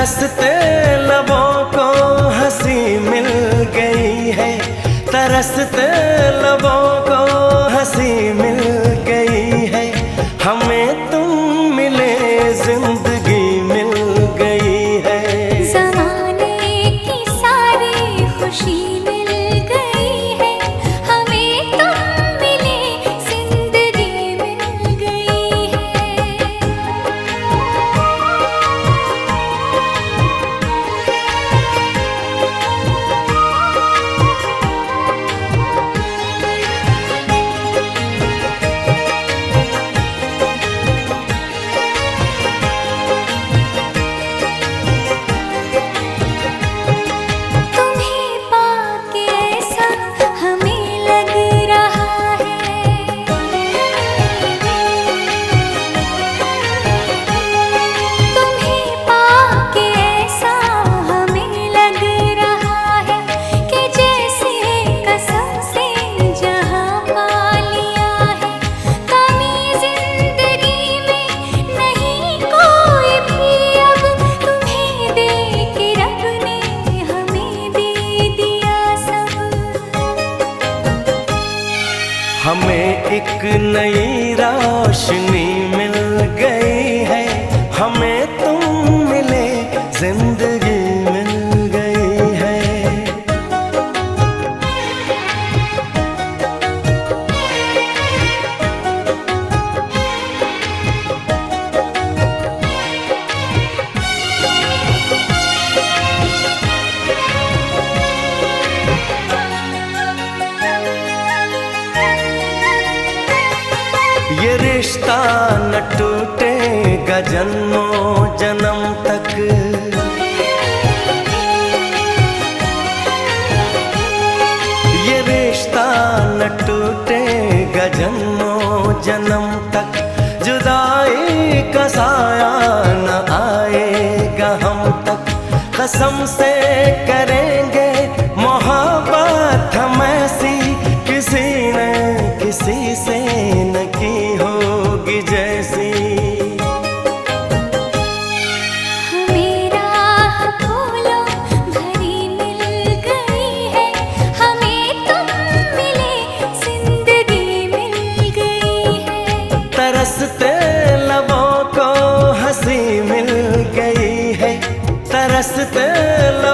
तरसते लबों को हंसी मिल गई है, तरसते लबों को हंसी मिल गई है। हमें तुम मिले जिंदगी मिल गई है। ज़माने की सारी खुशी मिल गई है, हमें तुम मिले जिंदगी मिल गई है। तुम्हें पाके ऐसा हमें लग रहा है, तुम्हें पाके ऐसा हमें लग रहा है कि जैसे कसम से जहां पा लिया है। कमी जिंदगी में नहीं कोई भी, अब तुम्हें देख के रब ने हमें दे दिया सब। हमें एक नई रोशनी मिल गई है, हमें तुम मिले जिंदगी मिल गई है। ये रिश्ता न टूटेगा जन्मों जन्म तक, ये रिश्ता न टूटेगा जन्मों जन्म तक। जुदाई का साया न आएगा हम तक, कसम से करेंगे मोहब्बत हम ऐसी, किसी ने किसी से न की होगी जैसी। हमें राह फूलों भरी मिल गई है, हमें तुम मिले जिंदगी मिल गई है। तरसते लबों को हंसी मिल गई है, तरसते लबों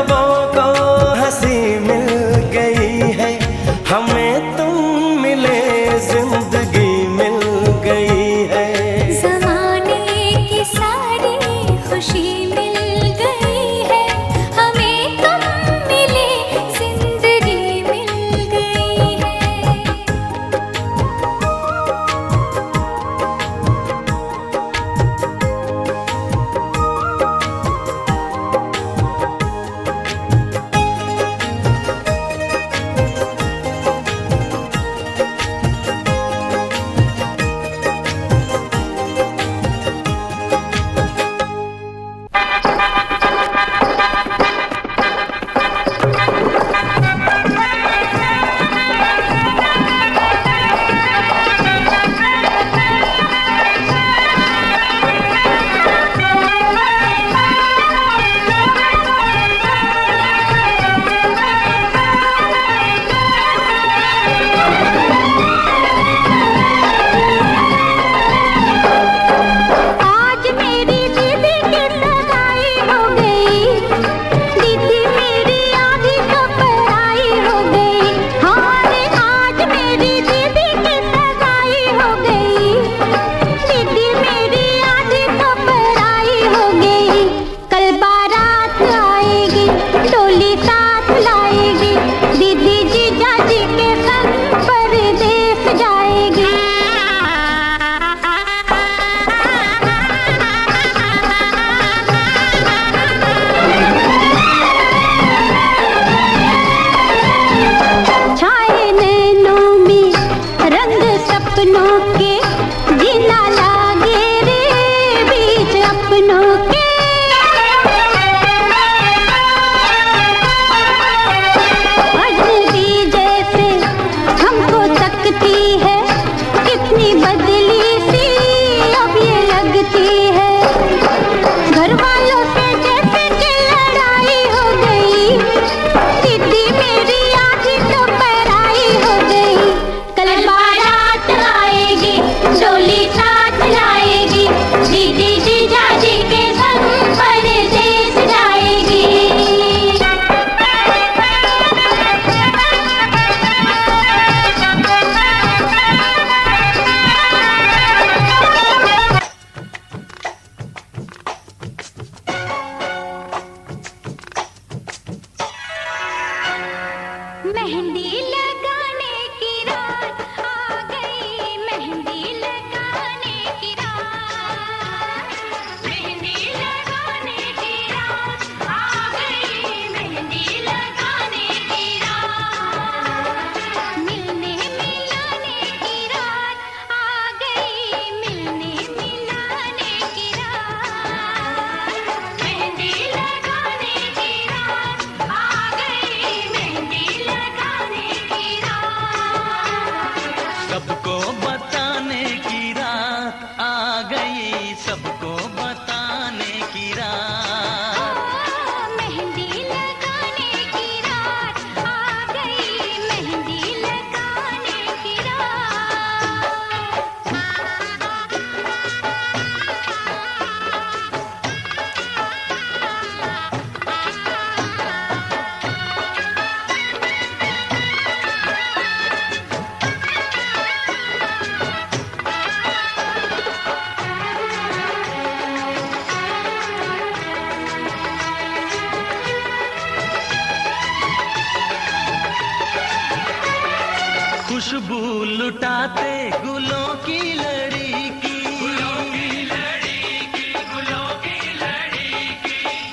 खुशबू लुटाते गुलों की लड़ी की,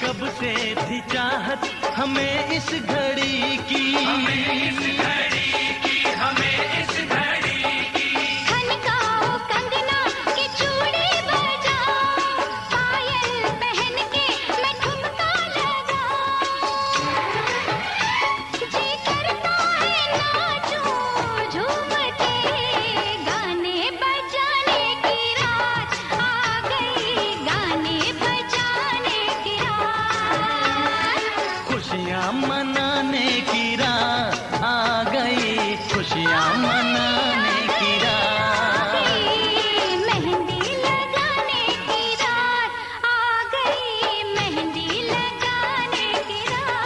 कब से थी चाहत हमें इस घड़ी की, खनकाओ कंगना के चूड़ी बजाओ, पायल पहन के मैं ठुमका लगाऊं, जी करता है नाचूं झूम के, गाने बजाने की रात आ गई, गाने बजाने की रात, खुशियाँ मनाने की रात आ गई, खुशियाँ मनाने की रात। मेहंदी लगाने की रात आ गई, मेहंदी लगाने की रात।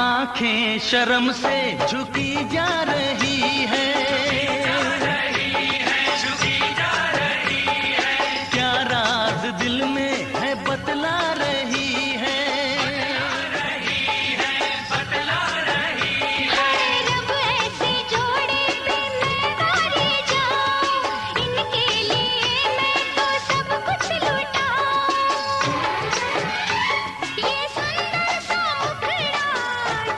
आंखें शर्म से झुकी जा रही है, क्या राज दिल में है बतला रही है, रब ऐसे जोड़े पे मैं हारी जाऊं, इनके लिए मैं तो सब कुछ लुटाऊं, ये सुंदर सा मुखड़ा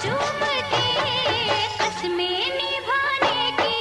चूम के, कसमें निभाने की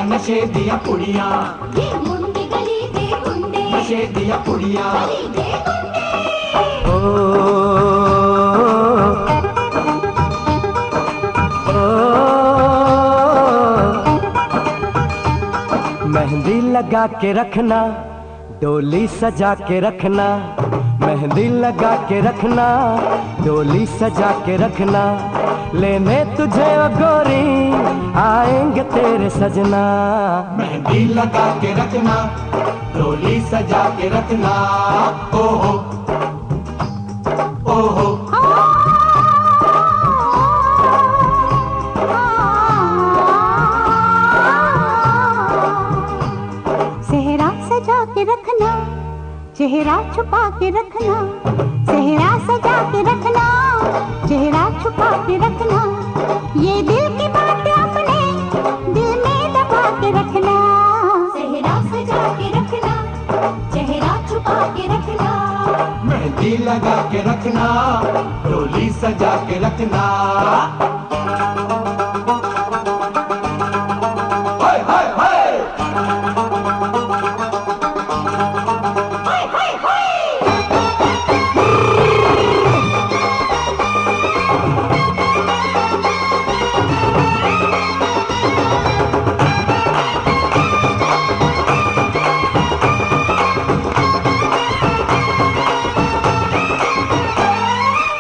नशे दिया पुड़िया, ये मुंडी गली दे गुंडे, नशे दिया पुड़िया। गली दे गुंडे। मेहंदी लगा के रखना, डोली सजा के रखना, मेहंदी लगा के रखना, डोली सजा के रखना, लेने तुझे ओ गोरी आएंगे तेरे सजना। मेहंदी लगा के रखना, डोली सजा के रखना, ओहो ओहो। सेहरा सजा के रखना, चेहरा छुपा के रखना, सेहरा सजा के रखना, चेहरा छुपा के रखना, ये दिल की बात अपने दिल में दबा के रखना। सेहरा सजा के रखना, चेहरा छुपा के रखना, मेहंदी लगा के रखना, डोली सजा के रखना। हाय हाय हाय।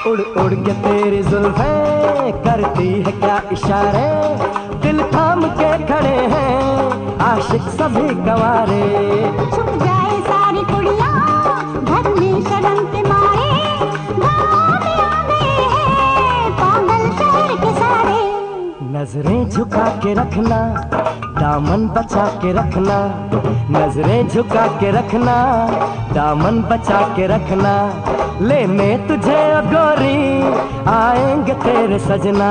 उड़ उड़ के तेरी जुल्फें करती है क्या इशारे, दिल थाम के खड़े हैं आशिक सभी गवारे। छुप जाए सारी कुड़ियाँ घर में शर्म के मारे, गाँव में आ गए हैं पागल शहर के सारे। नजरें झुका के रखना, दामन बचा के रखना, नजरें झुका के रखना, दामन बचा के रखना, लेने तुझे ओ गोरी आएंगे तेरे सजना।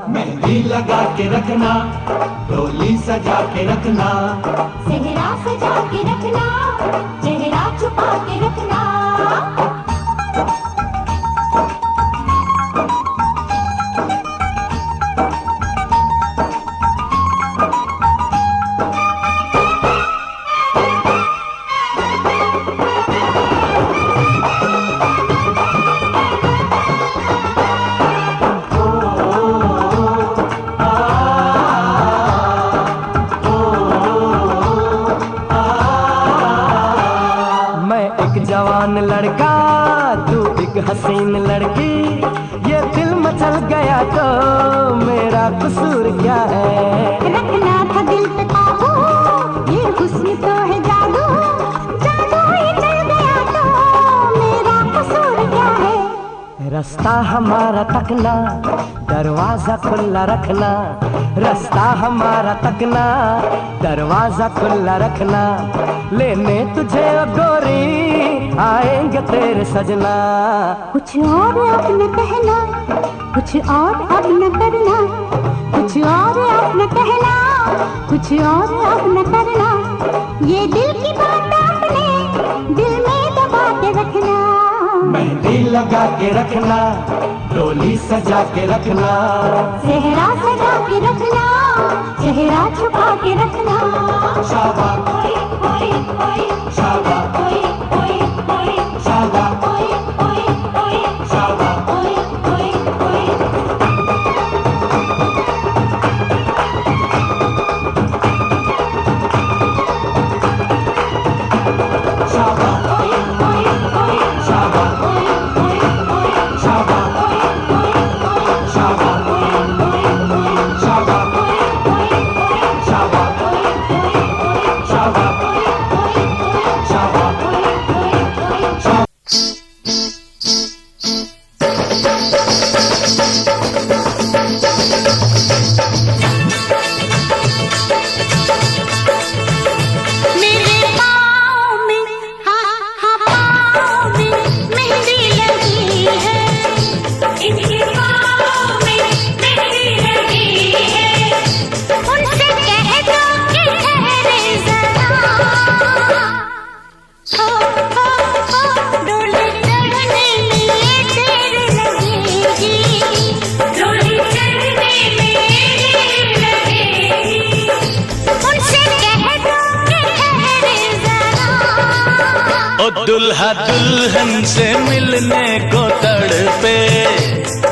मेहंदी लगा के रखना, डोली सजा के रखना, सेहरा सजा के रखना, चेहरा छुपा के रखना। जवान लड़का तू एक हसीन लड़की, ये दिल मचल गया तो मेरा कसूर क्या है। रखना था दिल पे काबू, ये हुस्न तो है जादू, जादू ही चल गया तो मेरा कसूर क्या है। रास्ता हमारा तकना, दरवाजा खुला रखना, रास्ता हमारा तकना, दरवाजा खुला रखना, लेने तुझे ओ गोरी आएंगे तेरे सजना। कुछ और अब न कहना, कुछ और अब न करना, कुछ और अब न कहना, कुछ और अब न करना, ये दिल की बात अपने दिल में दबा के रखना। मेहंदी लगा के रखना, डोली सजा के रखना, सेहरा सजा के रखना, चेहरा छुपा के रखना। शाबाश शाबाश शाबाश शाबाश। Shabbat. दुल्हा दुल्हन से मिलने को तड़पे,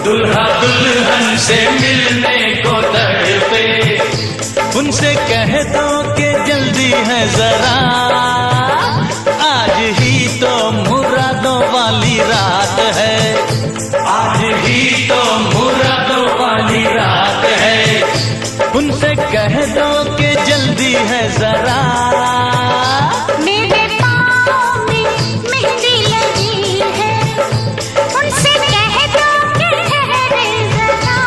दुल्हा दुल्हन से मिलने को तड़पे। उनसे कह दो कि जल्दी है जरा, आज ही तो मुरादों वाली रात है, आज ही तो मुरादों वाली रात है। उनसे कह दो कि जल्दी है जरा, मेरे पाँव में मेहंदी लगी है, उनसे कह दो कि ठहरे जरा।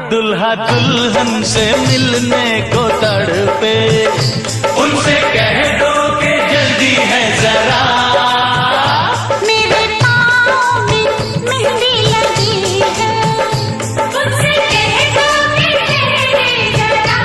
दुल्हा दुल्हन से मिलने को तड़पे, उनसे कह दो कि जल्दी है जरा। मेरे पाँव में मेहंदी लगी है, उनसे कह दो कि ठहरे जरा।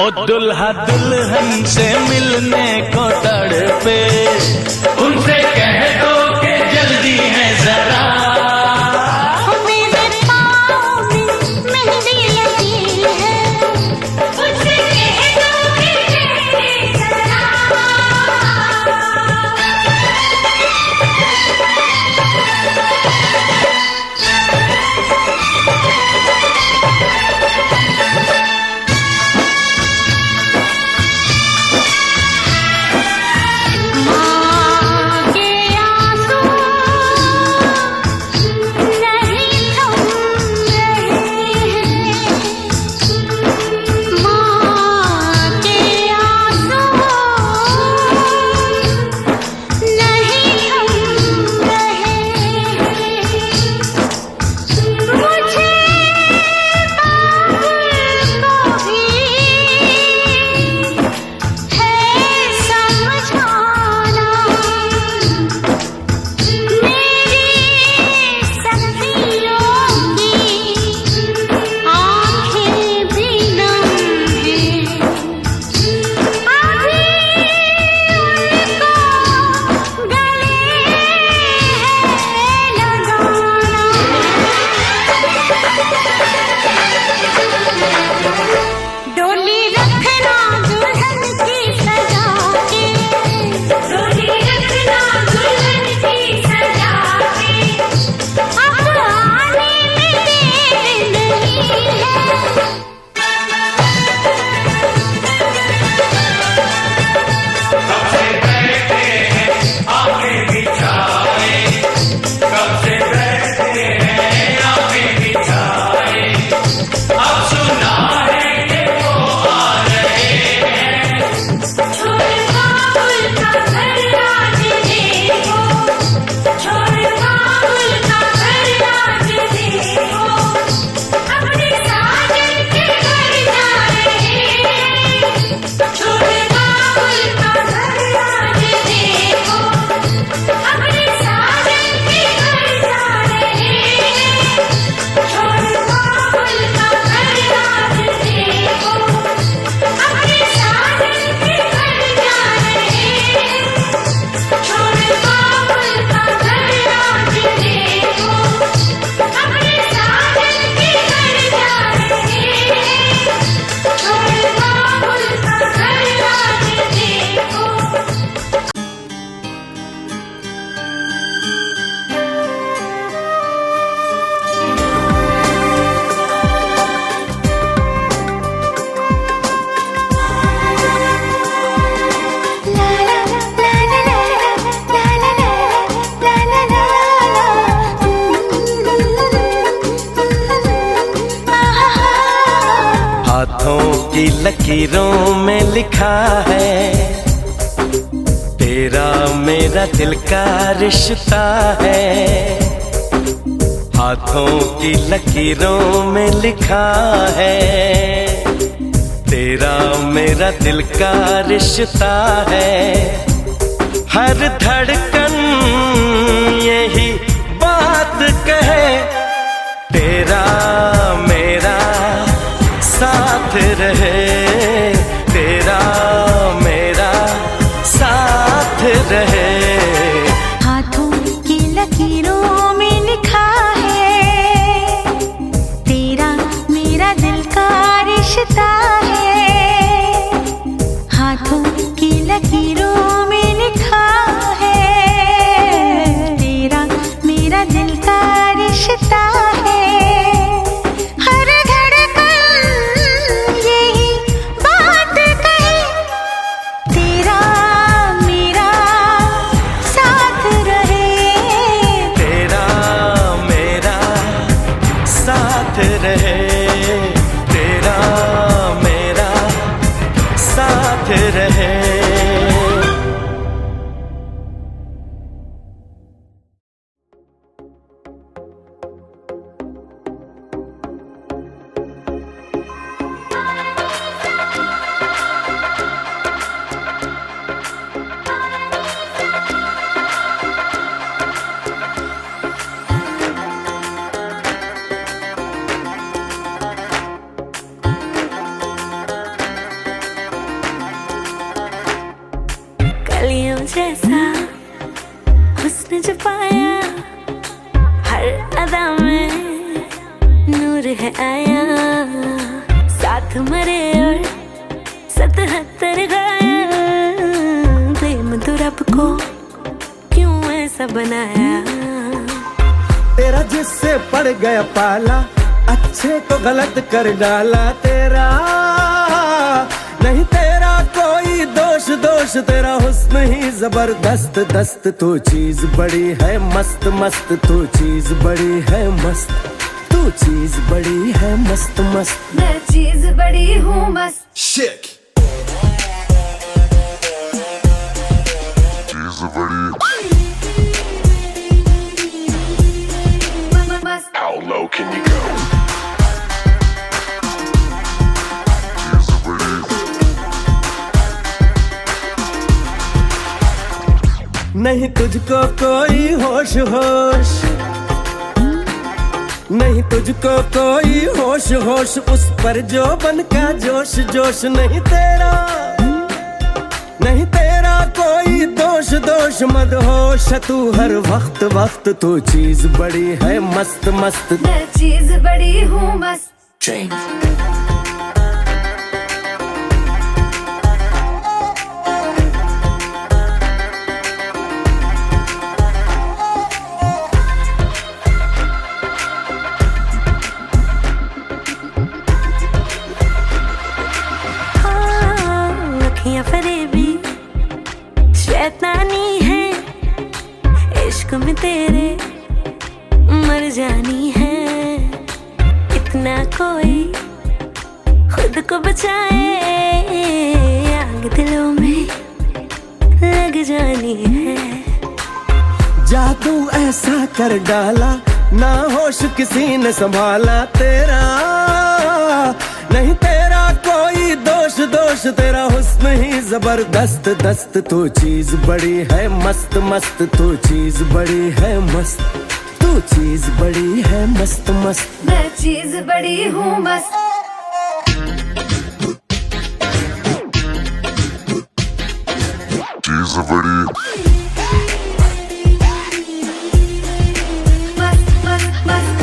ओ दुल्हा दुल्हन से मिलने को तड़पे, उनसे कह दो कि जल्दी है जरा। मेरे पाँव में मेहंदी लगी है, उनसे कह दो कि ठहरे जरा। के की लकीरों में लिखा है, तेरा मेरा दिल का रिश्ता है। हाथों की लकीरों में लिखा है, तेरा मेरा दिल का रिश्ता है। हर धड़कन यही बात कहे, तेरा मेरा साथ रहे, तेरा मेरा साथ रहे। हाथों की लकीरों में लिखा है, तेरा मेरा दिल का रिश्ता है। हाथों की लकीरों में लिखा है, तेरा मेरा दिल का रिश्ता है। हर धड़कन यही बात कहे, तेरा मेरा साथ रहे, तेरा मेरा साथ रहे, तेरा मेरा साथ रहे। कलियों जैसा हुस्न जो पाया, हर अदा में नूर है आया। साथ मरे और 77 घायल, प्रेम तो रब को क्यों ऐसा बनाया। तेरा जिससे पड़ गया पाला, अच्छे को गलत कर डाला। तेरा नहीं तेरा कोई दोष, दोष तेरा हुस्न ही जबरदस्त दस्त। तू चीज बड़ी है मस्त मस्त, तू चीज बड़ी है मस्त, तू चीज बड़ी है मस्त मस्त। मैं चीज बड़ी हूँ मस्त। Shake. मस्त How low can you go? नहीं तुझको कोई होश होश, नहीं तुझको कोई होश होश, उस पर जो बन का जोश जोश। नहीं तेरा नहीं तेरा कोई दोष दोष, मदहोश तू हर वक्त वक्त। तू चीज बड़ी है मस्त मस्त, मैं चीज बड़ी हूँ मस्त। Change. अखियाँ फरेबी शैतानी है, इश्क में तेरे मर जानी है। इतना कोई खुद को बचाए, आग दिलों में लग जानी है। जादू ऐसा कर डाला, ना होश किसी ने संभाला। तेरा नहीं तेरा कोई दोष दोष, तेरा हुस्न ही जबरदस्त दस्त। तू चीज बड़ी है मस्त मस्त, तू चीज बड़ी है मस्त, तू चीज बड़ी है मस्त मस्त। मैं चीज बड़ी हूँ मस्त। She's a body. मस्त मस्त मस्त।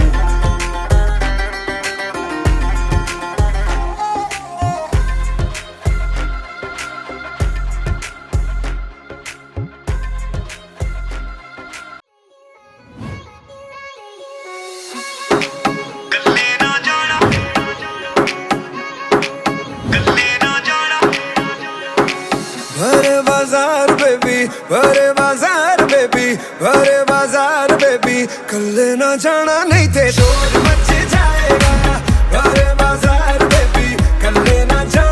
भरे बाजार बेबी, भरे बाजार बेबी, कल्ले ना जाना नहीं थे शोर मच जाएगा। भरे बाजार बेबी, कल्ले ना जाना।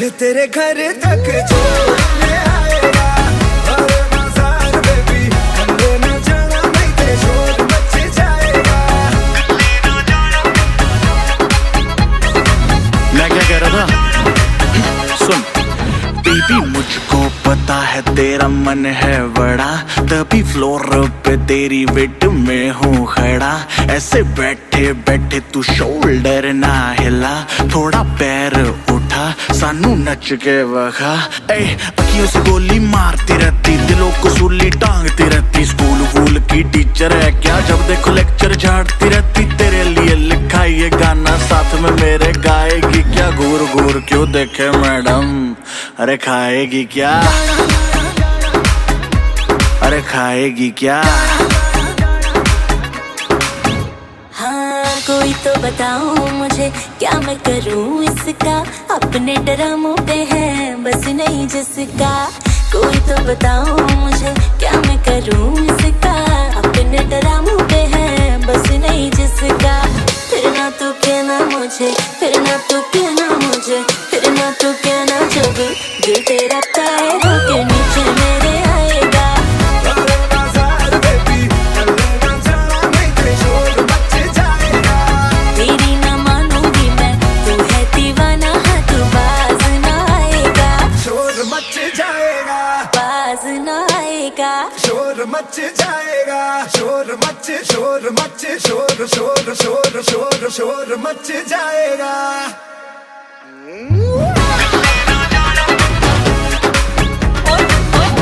तुझे तेरे घर तक छोड़ने आएगा। भरे बाजार बेबी कल्ले न जाना नहीं ते शोर मच जाएगा। मैं क्या कह रहा था, सुन बेबी मुझको पता है तेरा मन है बड़ा, तभी फ्लोर पे तेरी वेट में हूँ खड़ा। ऐसे बैठे बैठे तू शोल्डर ना हिला, थोड़ा पैर उठा सानू नच के वखा। अखियों से गोली मारती रहती, दिलों को सूली टांगती रहती। स्कूल वूल की टीचर है क्या, जब देखो लेक्चर झाड़ती रहती। तेरे लिए लिखा ये गाना साथ में मेरे गाएगी क्या। घूर घूर क्यों देखे मैडम, अरे खाएगी क्या, अरे खाएगी क्या। हाँ कोई तो बताओ मुझे क्या मैं करूँ इसका, अपने ड्रामों पे है बस नहीं जिसका। कोई तो बताओ मुझे क्या मैं करूँ इसका, अपने ड्रामों पे है बस नहीं जिसका। फिर ना तू कहना मुझे, फिर ना तू कहना मुझे, फिर ना तू कहना जब दिल तेरा पैरों के नीचे मेरे आएगा। भरे बाजार बेबी कल्ले न जाना नहीं ते शोर मच जाएगा। तेरी ना मानूंगी मैं, तू है दीवाना हाँ तू बाज ना आएगा। शोर मच जाएगा, बाज ना आएगा। शोर मच जाएगा। शोर मच शोर मच शोर शोर शोर शोर शोर मच जाएगा।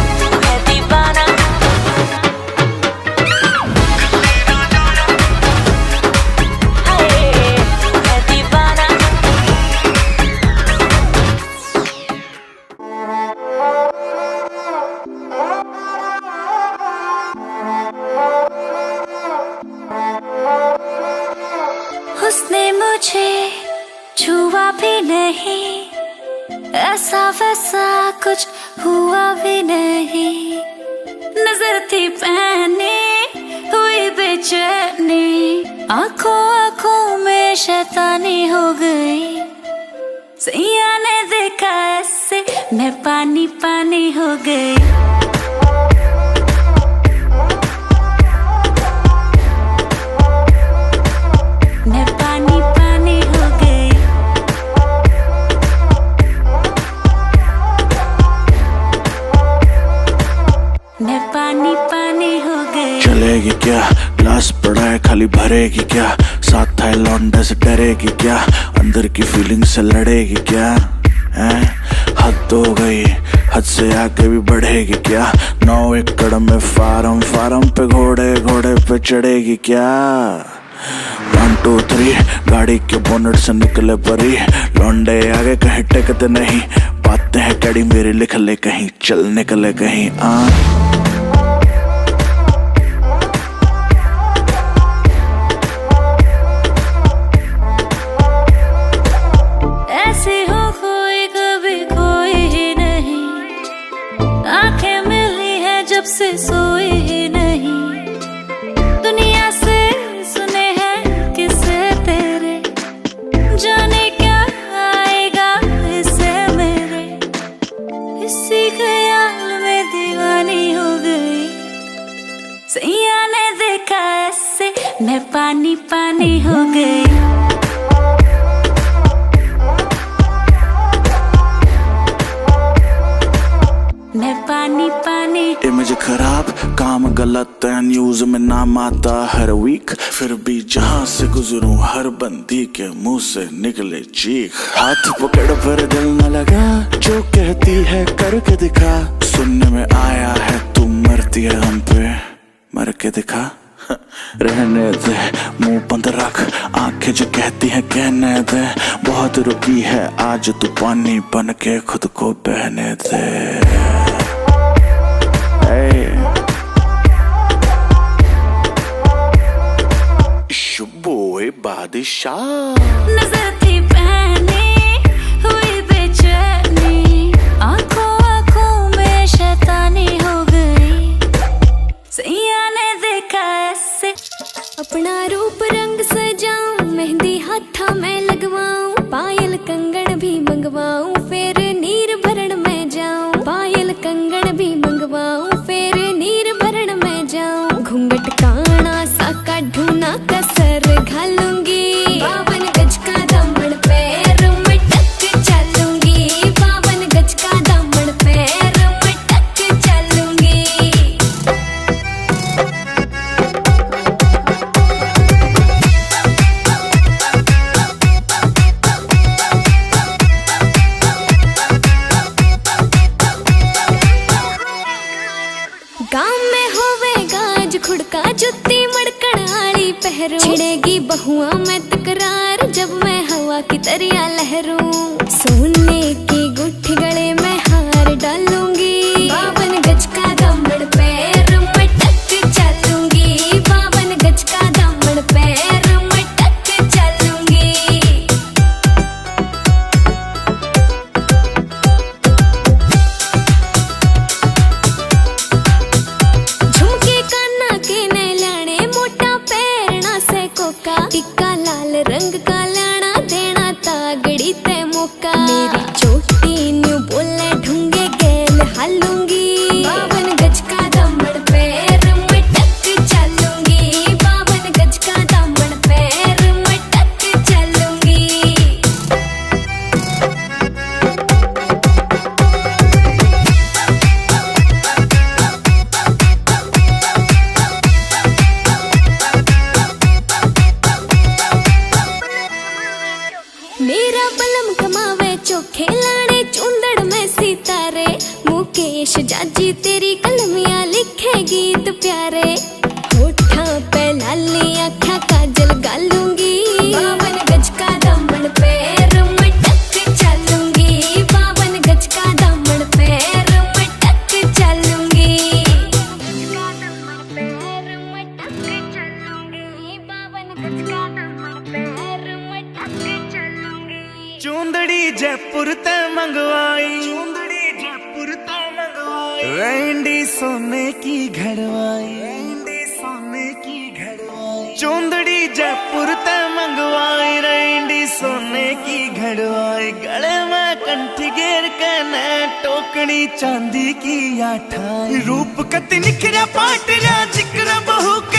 तू है दीवाना, हाय तू है दीवाना। उसने मुझे छुआ भी नहीं, ऐसा वैसा कुछ हुआ भी नहीं। नजर थी पहनी हुई बेचैनी, आंखों आंखों में शैतानी हो गई। सैया ने देखा ऐसे मैं पानी पानी हो गई। मैं पानी पानी हो गई। मैं पानी पानी हो गई। चलेगी क्या, ग्लास पड़ा है खाली भरेगी क्या। साथ है लौंडे से डरेगी क्या, अंदर की फीलिंग से लड़ेगी क्या। हैं हद हो गई, हद से आगे भी बढ़ेगी क्या। 9 एकड़ में फार्म, फार्म पे घोड़े, घोड़े पे चढ़ेगी क्या। 1 2 3 गाड़ी के बोनट से निकले परी, लौंडे आगे कहीं टेकते नहीं। बातें हैं कड़ी मेरी लिख ले कहीं, चल निकले कहीं। ऐसे हो कोई कभी कोई ही नहीं, आंखें मिली है जब से सोई ही नहीं। दुनिया से सुने हैं किस्से तेरे, जाने क्या आएगा इससे मेरे। इसी ख्याल में दीवानी हो गई। सैया ने देखा ऐसे मैं पानी पानी हो गई। मैं पानी पानी। इमेज खराब, काम गलत है, न्यूज में नाम आता हर वीक। फिर भी जहां से गुजरूं हर बंदी के मुंह से निकले चीख। हाथ पकड़ पर दिल न लगा, जो कहती है करके दिखा। सुनने में आया है तू मरती है हम पे, मर के दिखा। रहने दे मुंह बंद रख, आंखें जो कहती हैं कहने दे। बहुत रुकी है आज तू पानी बन के खुद को बहने दे। शुबोए बादशाह। नजर थी पहनी हुई बेचैनी, आंखों आंखों में शैतानी हो गई। सैया ने देखा ऐसे अपना रूप रंग सजाऊं, मेहंदी हाथा में लगवाऊं, पायल कंगन भी मंगवाऊं, फिर हुआ मैं तकरार जब मैं हवा की तरिया लहरूं। सोने की गुट्ठी गले में हार डालूंगी, 52 गज का दामन पैर में टक चलूंगी, 52 गज का दामन पैर में टक चलूंगी। झुमके काना के ने लाने मोटा पैरना से कोका, टिक्का लाल रंग का लाना देना तागड़ी ते मौका। मेरी चोटी न्यू बोले ढूंगे गेल हालूंगी, 52 गज का दामन पैर में टक चलूंगी, 52 गज का दामन पैर में टक चलूंगी। मेरा बलम कमावे चोखे लाने चूंदड़ में सितारे, मुकेश जाजी तेरी कलमियां लिखे गीत प्यारे। होठां पे लाली आँखां काजल गालूंगी, 52 गज का दामन पैर में टक चलूंगी, 52 गज का दामन पैर में टक चलूंगी। 52 गज का दामन पैर में टक चलूंगी। चूंदड़ी जयपुर ते मंगवाई, चूंदड़ी जयपुर ते मंगवाई, रैंडी सोने की घड़वाई, रैंडी सोने की घड़वाई। चूंदड़ी जयपुर ते मंगवाई, रैंडी सोने की घड़वाई। गले में कंठी घेर के न टोकनी चांदी की आठाई। रूप कति निखरा पाटरा जिक्र बहू के